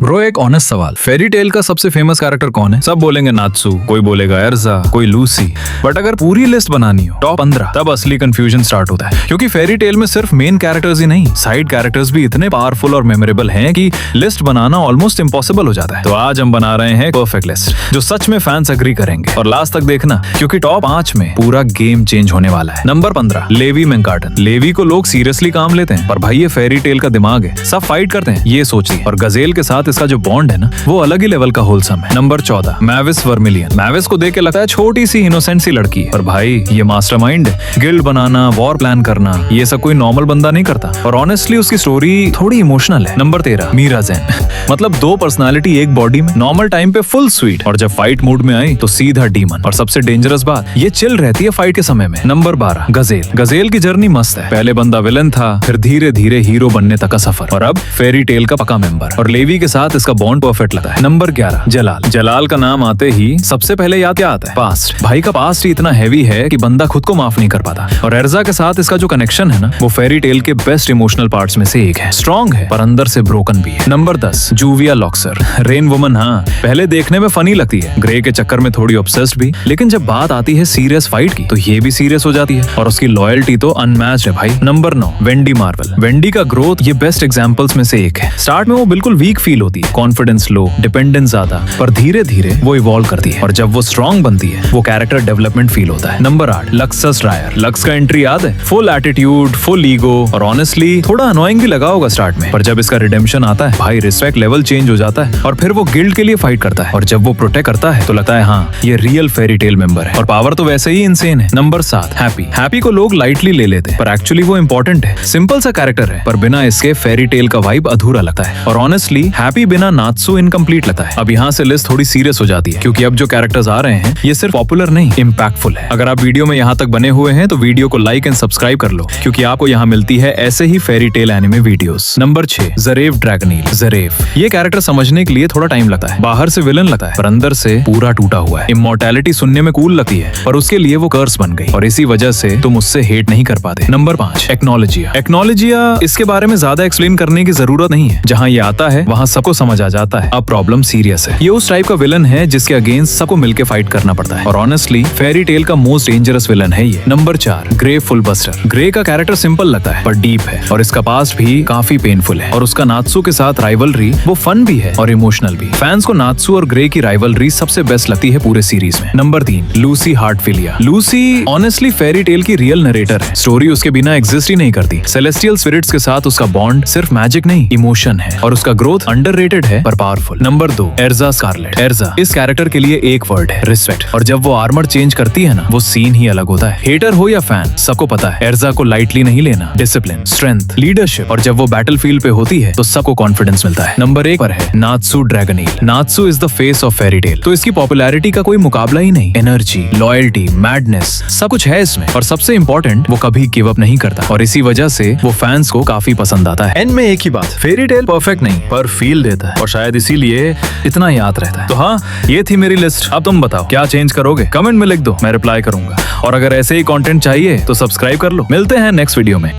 Bro एक honest सवाल, फेरी Tail का सबसे फेमस कैरेक्टर कौन है? सब बोलेंगे नात्सू, कोई बोलेगा एर्जा, कोई लूसी। बट अगर पूरी लिस्ट बनानी हो टॉप 15, तब असली कंफ्यूजन स्टार्ट होता है। क्योंकि फेरी टेल में सिर्फ मेन कैरेक्टर्स ही नहीं, साइड कैरेक्टर्स भी इतने पावरफुल और मेमोरेबल हैं कि लिस्ट बनाना ऑलमोस्ट इम्पॉसिबल हो जाता है। तो आज हम बना रहे हैं परफेक्ट लिस्ट, जो सच में फैंस एग्री करेंगे। और लास्ट तक देखना, क्योंकि टॉप 5 में पूरा गेम चेंज होने वाला है। Number 15, levy मैंकार्टन। लेवी को लोग सीरियसली काम लेते हैं, पर भाई ये फेरी टेल का दिमाग है। सब फाइट करते हैं, ये सोचिए। और गजेल के साथ इसका जो बॉन्ड है ना, वो अलग ही लेवल का होलसम है। Number 14, Mavis Vermilion. मैविस को देख के लगता है छोटी सी इनोसेंट सी लड़की है, और भाई ये मास्टरमाइंड है। गिल्ड बनाना, वॉर प्लान करना, ये सब कोई नॉर्मल बंदा नहीं करता। और ऑनेस्टली उसकी स्टोरी थोड़ी इमोशनल है। नंबर 13, मीरा जैन। मतलब 2 पर्सनालिटी एक बॉडी में। नॉर्मल टाइम पे फुल स्वीट, और जब फाइट मूड में आई तो सीधा डीमन। और सबसे डेंजरस बात, ये चिल रहती है फाइट के समय में। Number 12, Gazelle. गजेल की जर्नी मस्त है। पहले बंदा विलन था, फिर धीरे धीरे हीरो बनने तक का सफर, और अब फेरी टेल का पक्का मेंबर। और लेवी के साथ इसका बॉन्ड परफेक्ट लगता है। नंबर 11, जलाल। जलाल का नाम आते ही सबसे पहले याद क्या आता है? पास्ट। भाई का पास्ट ही इतना हैवी है कि बंदा खुद को माफ नहीं कर पाता। और एर्जा के साथ इसका जो कनेक्शन है ना, वो फेरी टेल के बेस्ट इमोशनल पार्ट्स में से एक है। स्ट्रॉन्ग है पर अंदर से ब्रोकन भी है। Number 10, Juvia Lockser. Rain woman. हाँ, पहले देखने में फनी लगती है, ग्रे के चक्कर में थोड़ी ऑब्सेस्ड भी, लेकिन जब बात आती है सीरियस फाइट की, तो ये भी सीरियस हो जाती है। और उसकी लॉयल्टी तो अनमैच्ड है भाई। Number 9, Wendy Marvel. वेंडी का ग्रोथ ये बेस्ट एग्जांपल्स में से एक है। स्टार्ट में वो बिल्कुल वीक फील होती है, कॉन्फिडेंस लो, डिपेंडेंस ज्यादा, पर धीरे धीरे वो इवॉल्व करती है। और जब वो स्ट्रॉन्ग बनती है, वो कैरेक्टर डेवलपमेंट फील होता है। नंबर 8, लक्सस रायर। लक्स का एंट्री याद है? फुल एटीट्यूड, फुल ईगो, और ऑनेस्टली थोड़ा अनोइंग भी लगा होगा स्टार्ट में, पर जब इसका रिडेम्पशन आता है, भाई रिस्पेक्ट लेवल चेंज हो जाता है। और फिर वो गिल्ड के लिए फाइट करता है, और जब वो प्रोटेक्ट करता है तो लगता है हाँ, ये रियल फेरी टेल मेंबर है। और पावर तो वैसे ही इंसेन है। Number 7, happy. हैप्पी को लोग लाइटली ले लेते हैं, पर एक्चुअली वो इंपॉर्टेंट है। सिंपल सा कैरेक्टर है, पर बिना इसके फेरी टेल का वाइब अधूरा लगता है। और ऑनेस्टली हैप्पी बिना नात्सू इनकम्प्लीट लगता है। अब यहाँ से लिस्ट थोड़ी सीरियस हो जाती है, क्योंकि अब जो कैरेक्टर्स आ रहे हैं, ये सिर्फ पॉपुलर नहीं, इम्पैक्टफुल है। अगर आप वीडियो में यहाँ तक बने हुए हैं, तो वीडियो को लाइक एंड सब्सक्राइब कर लो, क्योंकि आपको यहाँ मिलती है ऐसे ही Fairy Tail anime videos. Number 6, Zeref Dragneel. Zeref, ये कैरेक्टर समझने के लिए थोड़ा टाइम लगता है। बाहर से विलन लगता है, पर अंदर से पूरा टूटा हुआ है। इमॉर्टैलिटी सुनने में कूल लगती है, पर उसके लिए वो कर्स बन गई, और इसी वजह से तुम उससे हेट नहीं कर पाते। नंबर 5, एक्नॉलेजिया। एक्नॉलेजिया, इसके बारे में ज्यादा एक्सप्लेन करने की जरूरत नहीं है। जहाँ ये आता है, वहाँ सबको समझ आ जाता है अब प्रॉब्लम सीरियस है। ये उस टाइप का विलन है जिसके अगेंस्ट सबको मिलकर फाइट करना पड़ता है। और ऑनेस्टली फेरी टेल का मोस्ट डेंजरस विलन है ये। Number 4, Gray Fullbuster. ग्रे का कैरेक्टर सिंपल लगता है, पर डीप है, और इसका पास्ट भी काफी पेनफुल है। और उसका नात्सू के साथ राइवलरी वो फन भी है और इमोशनल भी। फैंस को नात्सू और ग्रे की राइवलरी सबसे बेस्ट लगती है पूरे सीरीज में। Number 3, Lucy Heartfilia. Lucy honestly Fairy Tail की रियल नरेटर है। स्टोरी उसके बिना एग्जिस्ट ही नहीं करती। सेलेस्टियल स्पिरिट्स के साथ उसका बॉन्ड सिर्फ मैजिक नहीं, इमोशन है, और उसका ग्रोथ अंडररेटेड है पर powerful. Number 2, Erza Scarlet. Erza, इस कैरेक्टर के लिए एक वर्ड है, रिस्पेक्ट। और जब वो आर्मर चेंज करती है ना, वो सीन ही अलग होता है। हेटर हो या फैन, सबको पता है एर्जा को लाइटली नहीं लेना। डिसिप्लिन, स्ट्रेंथ, लीडरशिप, और जब वो बैटल फील्ड पे होती है तो सबको कॉन्फिडेंस मिलता है। नंबर 1 पर है Natsu Dragneel. Natsu is the face of Fairy Tail, तो इसकी पॉपुलैरिटी का कोई मुकाबला ही नहीं। एनर्जी, लॉयल्टी, मैडनेस, सब कुछ है इसमें। और सबसे इंपॉर्टेंट, वो कभी गिव अप नहीं करता, और इसी वजह से वो फैंस को काफी पसंद आता है। एंड में एक ही बात, फेरी टेल परफेक्ट नहीं, पर फील देता है, और शायद इसीलिए इतना याद रहता है। तो हाँ, ये थी मेरी लिस्ट। अब तुम बताओ, क्या चेंज करोगे? कमेंट में लिख दो, मैं रिप्लाई करूंगा। और अगर ऐसे ही कंटेंट चाहिए तो सब्सक्राइब कर लो। मिलते हैं नेक्स्ट वीडियो में।